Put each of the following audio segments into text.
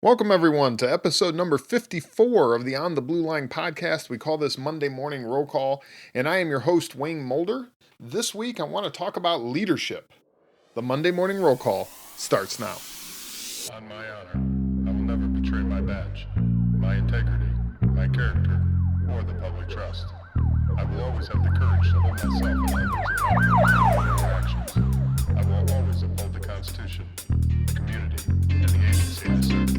Welcome, everyone, to episode number 54 of the On the Blue Line podcast. We call this Monday Morning Roll Call, and I am your host, Wayne Mulder. This week, I want to talk about leadership. The Monday Morning Roll Call starts now. On my honor, I will never betray my badge, my integrity, my character, or the public trust. I will always have the courage to hold myself and others accountable for their actions. I will always uphold the Constitution, the community, and the agency I serve.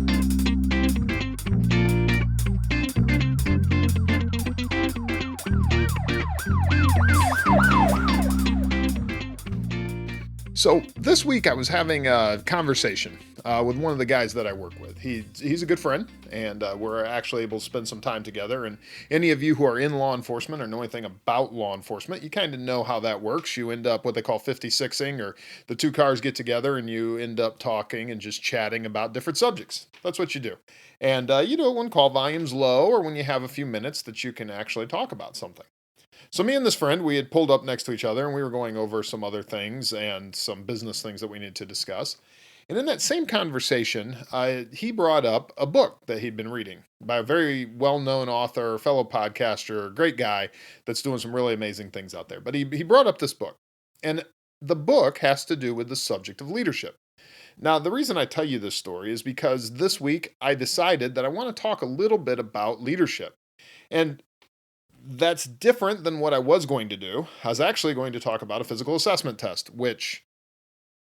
So this week I was having a conversation with one of the guys that I work with. He's a good friend, and we're actually able to spend some time together. And any of you who are in law enforcement or know anything about law enforcement, you kind of know how that works. You end up what they call 56ing, or the two cars get together and you end up talking and just chatting about different subjects. That's what you do. And you do it when call volume's low or when you have a few minutes that you can actually talk about something. So me and this friend, we had pulled up next to each other and we were going over some other things and some business things that we needed to discuss. And in that same conversation, he brought up a book that he'd been reading by a very well-known author, fellow podcaster, great guy that's doing some really amazing things out there. But he brought up this book. And the book has to do with the subject of leadership. Now, the reason I tell you this story is because this week I decided that I want to talk a little bit about leadership. And that's different than what I was going to do. I was actually going to talk about a physical assessment test, which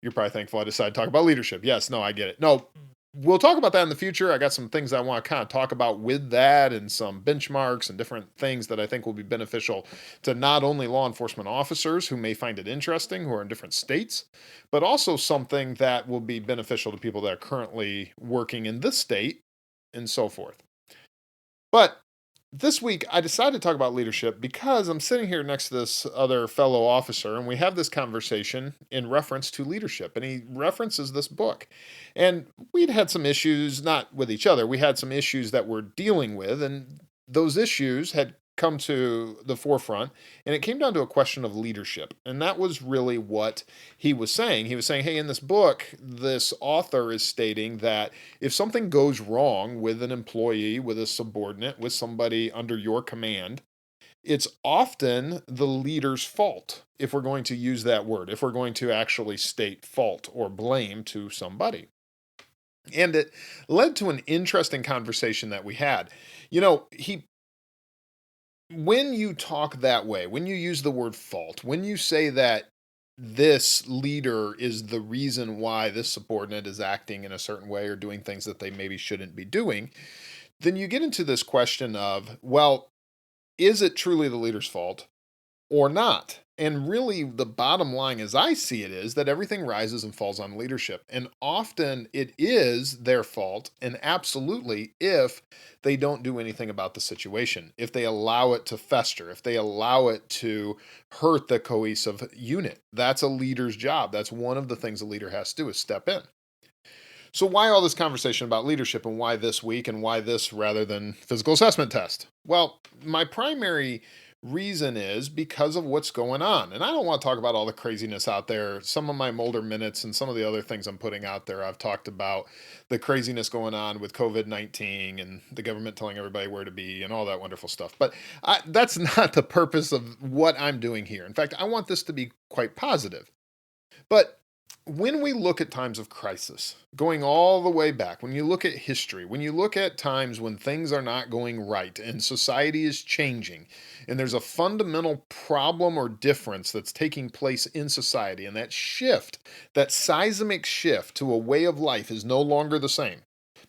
you're probably thankful I decided to talk about leadership. Yes, no, I get it. No, we'll talk about that in the future. I got some things I want to kind of talk about with that and some benchmarks and different things that I think will be beneficial to not only law enforcement officers who may find it interesting, who are in different states, but also something that will be beneficial to people that are currently working in this state and so forth. But this week, I decided to talk about leadership because I'm sitting here next to this other fellow officer, and we have this conversation in reference to leadership. And he references this book. And we'd had some issues, not with each other, we had some issues that we're dealing with, and those issues had come to the forefront, and it came down to a question of leadership. And that was really what he was saying. He was saying, hey, in this book, this author is stating that if something goes wrong with an employee, with a subordinate, with somebody under your command, it's often the leader's fault, if we're going to use that word, if we're going to actually state fault or blame to somebody. And it led to an interesting conversation that we had. When you talk that way, when you use the word fault, when you say that this leader is the reason why this subordinate is acting in a certain way or doing things that they maybe shouldn't be doing, then you get into this question of, well, is it truly the leader's fault or not? And really, the bottom line, as I see it, is that everything rises and falls on leadership. And often it is their fault, and absolutely, if they don't do anything about the situation, if they allow it to fester, if they allow it to hurt the cohesive unit. That's a leader's job. That's one of the things a leader has to do, is step in. So why all this conversation about leadership, and why this week, and why this rather than physical assessment test? Well, my primary reason is because of what's going on. And I don't want to talk about all the craziness out there. Some of my Mulder minutes and some of the other things I'm putting out there, I've talked about the craziness going on with COVID-19 and the government telling everybody where to be and all that wonderful stuff. But that's not the purpose of what I'm doing here. In fact, I want this to be quite positive. But when we look at times of crisis, going all the way back, when you look at history, when you look at times when things are not going right and society is changing, and there's a fundamental problem or difference that's taking place in society, and that shift, that seismic shift to a way of life is no longer the same.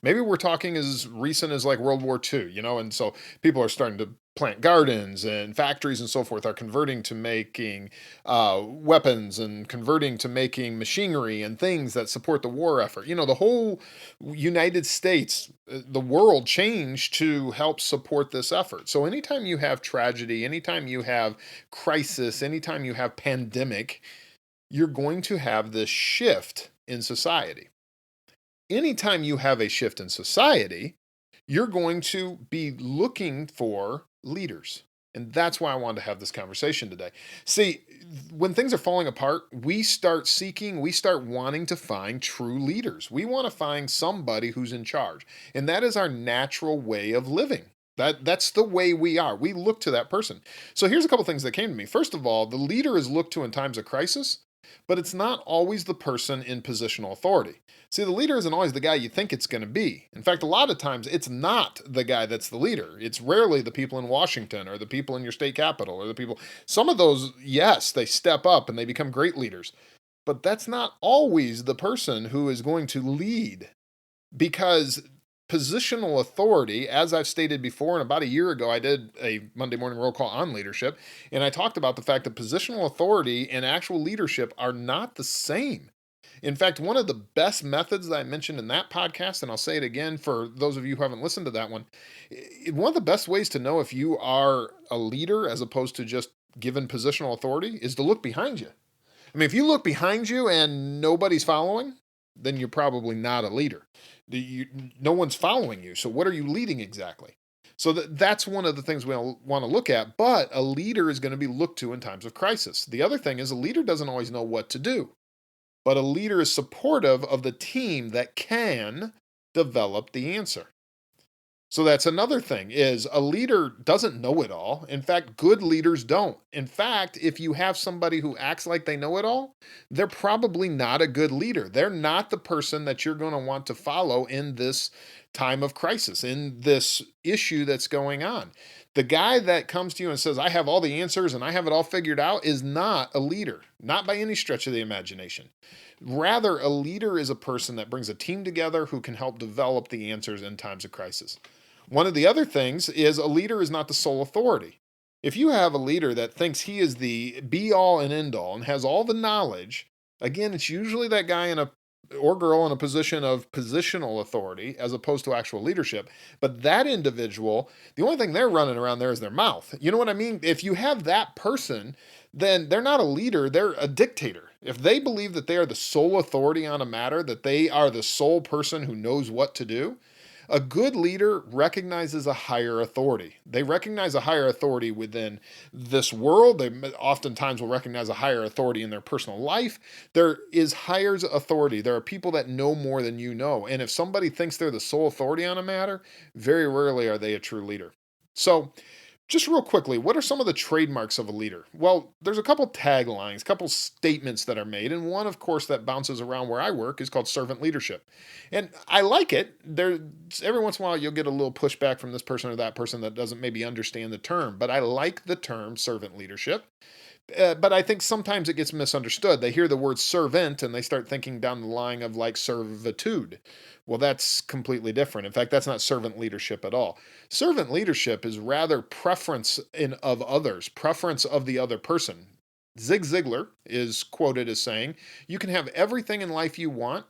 Maybe we're talking as recent as like World War II, and so people are starting to plant gardens, and factories and so forth are converting to making weapons and converting to making machinery and things that support the war effort. The whole United States, the world changed to help support this effort. So anytime you have tragedy, anytime you have crisis, anytime you have pandemic, you're going to have this shift in society. Anytime you have a shift in society, you're going to be looking for leaders. And that's why I wanted to have this conversation today. See, when things are falling apart, we start seeking, we start wanting to find true leaders. We want to find somebody who's in charge. And that is our natural way of living. That's the way we are. We look to that person. So here's a couple things that came to me. First of all, the leader is looked to in times of crisis, but it's not always the person in positional authority. See, the leader isn't always the guy you think it's going to be. In fact, a lot of times it's not the guy that's the leader. It's rarely the people in Washington or the people in your state capital or the people. Some of those, yes, they step up and they become great leaders. But that's not always the person who is going to lead, because positional authority, as I've stated before, and about a year ago, I did a Monday morning roll call on leadership, and I talked about the fact that positional authority and actual leadership are not the same. In fact, one of the best methods that I mentioned in that podcast, and I'll say it again for those of you who haven't listened to that one of the best ways to know if you are a leader as opposed to just given positional authority is to look behind you. I mean, if you look behind you and nobody's following, then you're probably not a leader. No one's following you. So what are you leading exactly? So that's one of the things we want to look at. But a leader is going to be looked to in times of crisis. The other thing is a leader doesn't always know what to do, but a leader is supportive of the team that can develop the answer. So that's another thing, is a leader doesn't know it all. In fact, good leaders don't. In fact, if you have somebody who acts like they know it all, they're probably not a good leader. They're not the person that you're going to want to follow in this time of crisis, in this issue that's going on. The guy that comes to you and says, I have all the answers and I have it all figured out, is not a leader, not by any stretch of the imagination. Rather, a leader is a person that brings a team together who can help develop the answers in times of crisis. One of the other things is a leader is not the sole authority. If you have a leader that thinks he is the be all and end all and has all the knowledge, again, it's usually that guy or girl in a position of positional authority as opposed to actual leadership. But that individual, the only thing they're running around there is their mouth. You know what I mean? If you have that person, then they're not a leader, they're a dictator. If they believe that they are the sole authority on a matter, that they are the sole person who knows what to do, a good leader recognizes a higher authority. They recognize a higher authority within this world. They oftentimes will recognize a higher authority in their personal life. There is higher authority. There are people that know more than you know. And if somebody thinks they're the sole authority on a matter, very rarely are they a true leader. So, just real quickly, what are some of the trademarks of a leader? Well, there's a couple taglines, a couple statements that are made, and one, of course, that bounces around where I work is called servant leadership. And I like it. Every once in a while, you'll get a little pushback from this person or that person that doesn't maybe understand the term, but I like the term servant leadership. But I think sometimes it gets misunderstood. They hear the word servant and they start thinking down the line of like servitude. Well, that's completely different. In fact, that's not servant leadership at all. Servant leadership is rather preference of others, preference of the other person. Zig Ziglar is quoted as saying, you can have everything in life you want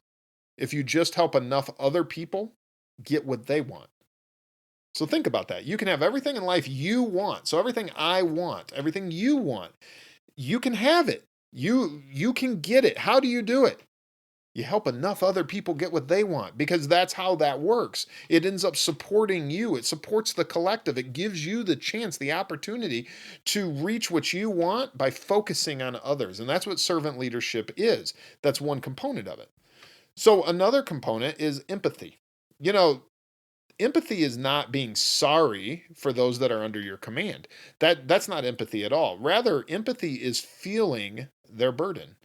if you just help enough other people get what they want. So think about that. You can have everything in life you want. So everything I want, everything you want, you can have it. You can get it. How do you do it? You help enough other people get what they want, because that's how that works. It ends up supporting you. It supports the collective. It gives you the chance, the opportunity to reach what you want by focusing on others. And that's what servant leadership is. That's one component of it. So another component is empathy. You know, empathy is not being sorry for those that are under your command. That's not empathy at all. Rather, empathy is feeling their burden.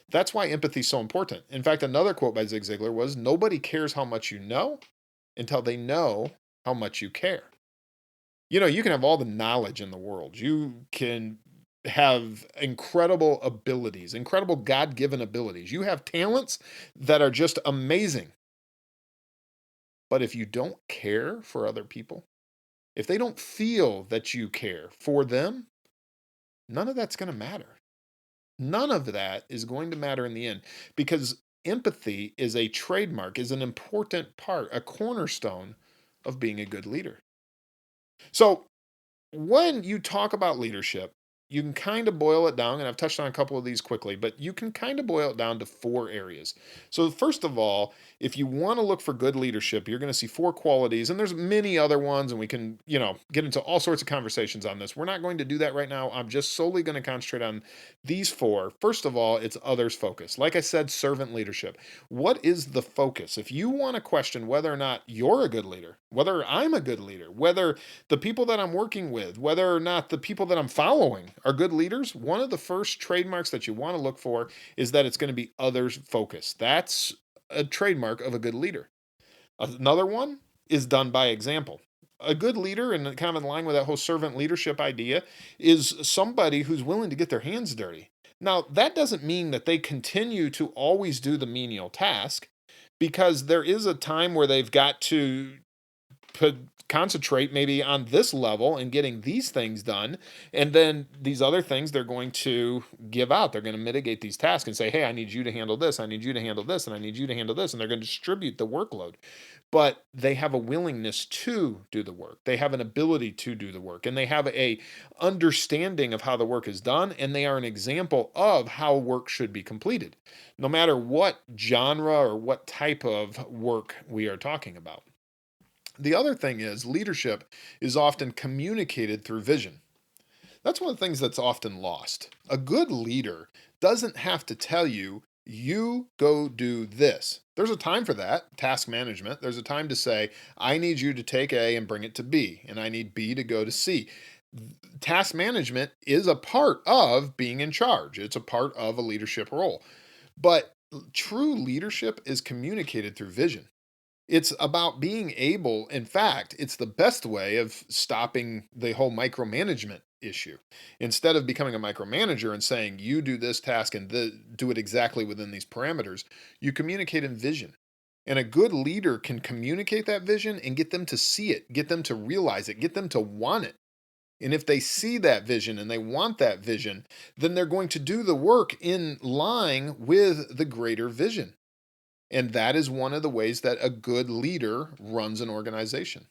That's why empathy is so important. In fact, another quote by Zig Ziglar was, nobody cares how much you know until they know how much you care. You know, you can have all the knowledge in the world. You can have incredible abilities, incredible God-given abilities. You have talents that are just amazing. But if you don't care for other people, if they don't feel that you care for them, none of that's going to matter. None of that is going to matter in the end, because empathy is a trademark, is an important part, a cornerstone of being a good leader. So when you talk about leadership, you can kind of boil it down, and I've touched on a couple of these quickly, but you can kind of boil it down to 4 areas. So first of all, if you want to look for good leadership, you're going to see 4 qualities, and there's many other ones, and we can, get into all sorts of conversations on this. We're not going to do that right now. I'm just solely going to concentrate on these 4. First of all, it's others focus. Like I said, servant leadership. What is the focus? If you want to question whether or not you're a good leader, whether I'm a good leader, whether the people that I'm working with, whether or not the people that I'm following are good leaders, one of the first trademarks that you want to look for is that it's going to be others focused. That's a trademark of a good leader. Another one is done by example. A good leader, and kind of in line with that whole servant leadership idea, is somebody who's willing to get their hands dirty. Now, that doesn't mean that they continue to always do the menial task, because there is a time where they've got to concentrate maybe on this level and getting these things done, and then these other things they're going to give out. They're going to mitigate these tasks and say, hey, I need you to handle this, I need you to handle this, and I need you to handle this, and they're going to distribute the workload. But they have a willingness to do the work, they have an ability to do the work, and they have a understanding of how the work is done, and they are an example of how work should be completed, no matter what genre or what type of work we are talking about. The other thing is, leadership is often communicated through vision. That's one of the things that's often lost. A good leader doesn't have to tell you, you go do this. There's a time for that, task management. There's a time to say, I need you to take A and bring it to B, and I need B to go to C. Task management is a part of being in charge. It's a part of a leadership role. But true leadership is communicated through vision. It's about being able, in fact, it's the best way of stopping the whole micromanagement issue. Instead of becoming a micromanager and saying, you do this task and do it exactly within these parameters, you communicate in vision. And a good leader can communicate that vision and get them to see it, get them to realize it, get them to want it. And if they see that vision and they want that vision, then they're going to do the work in line with the greater vision. And that is one of the ways that a good leader runs an organization.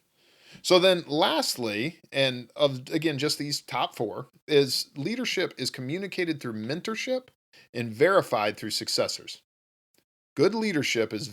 So then lastly, and again, just these top 4, is leadership is communicated through mentorship and verified through successors. Good leadership is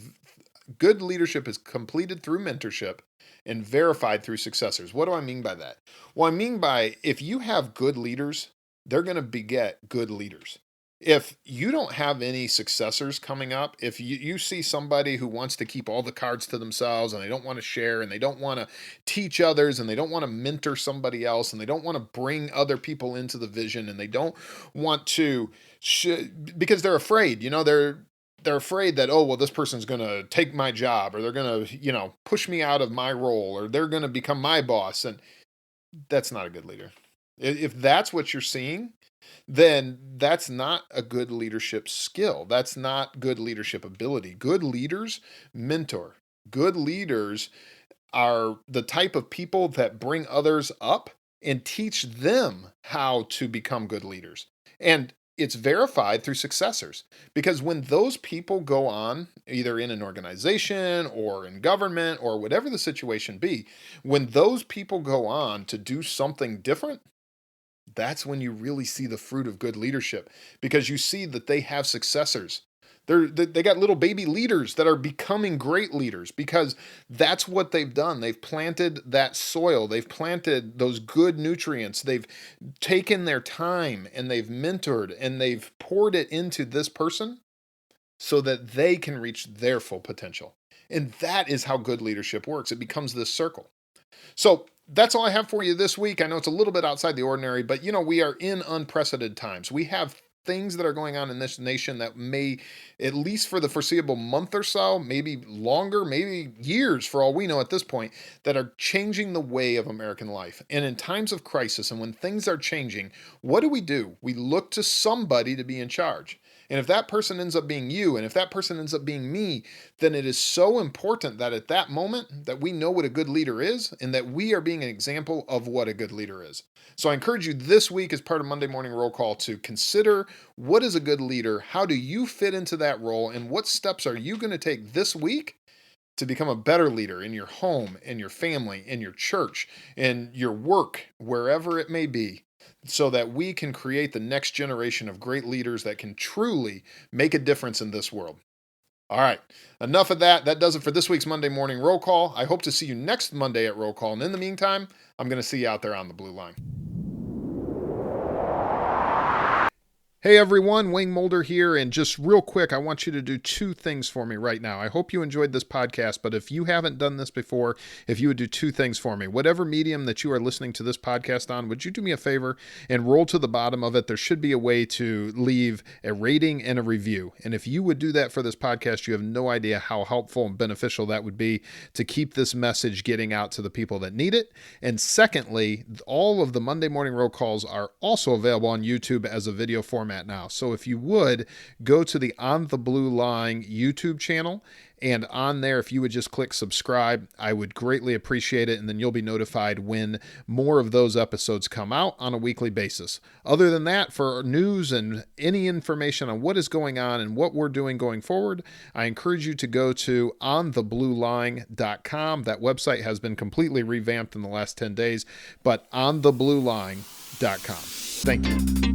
completed through mentorship and verified through successors. What do I mean by that? Well, I mean by, if you have good leaders, they're going to beget good leaders. If you don't have any successors coming up, if you see somebody who wants to keep all the cards to themselves and they don't want to share and they don't want to teach others and they don't want to mentor somebody else and they don't want to bring other people into the vision and they don't want to, because they're afraid, they're afraid that, oh, well, this person's going to take my job, or they're going to, push me out of my role, or they're going to become my boss. And that's not a good leader. If that's what you're seeing, then that's not a good leadership skill. That's not good leadership ability. Good leaders mentor. Good leaders are the type of people that bring others up and teach them how to become good leaders. And it's verified through successors, because when those people go on, either in an organization or in government or whatever the situation be, when those people go on to do something different, that's when you really see the fruit of good leadership, because you see that they have successors. They got little baby leaders that are becoming great leaders, because that's what they've done. They've planted that soil. They've planted those good nutrients. They've taken their time and they've mentored and they've poured it into this person so that they can reach their full potential. And that is how good leadership works. It becomes this circle. So that's all I have for you this week. I know it's a little bit outside the ordinary, but we are in unprecedented times. We have things that are going on in this nation that may, at least for the foreseeable month or so, maybe longer, maybe years for all we know at this point, that are changing the way of American life. And in times of crisis and when things are changing, what do? We look to somebody to be in charge. And if that person ends up being you, and if that person ends up being me, then it is so important that at that moment that we know what a good leader is and that we are being an example of what a good leader is. So I encourage you this week, as part of Monday Morning Roll Call, to consider, what is a good leader? How do you fit into that role? And what steps are you going to take this week to become a better leader in your home, in your family, in your church, in your work, wherever it may be? so that we can create the next generation of great leaders that can truly make a difference in this world. All right, enough of that. That does it for this week's Monday Morning Roll Call. I hope to see you next Monday at Roll Call. And in the meantime, I'm going to see you out there on the blue line. Hey everyone, Wayne Mulder here, and just real quick, I want you to do two things for me right now. I hope you enjoyed this podcast, but if you haven't done this before, if you would do two things for me. Whatever medium that you are listening to this podcast on, would you do me a favor and roll to the bottom of it? There should be a way to leave a rating and a review. And if you would do that for this podcast, you have no idea how helpful and beneficial that would be to keep this message getting out to the people that need it. And secondly, all of the Monday Morning Roll Calls are also available on YouTube as a video format now. So if you would, go to the OnTheBlueLine YouTube channel, and on there, if you would just click subscribe, I would greatly appreciate it, and then you'll be notified when more of those episodes come out on a weekly basis. Other than that, for news and any information on what is going on and what we're doing going forward, I encourage you to go to OnTheBlueLine.com. That website has been completely revamped in the last 10 days, but OnTheBlueLine.com. Thank you.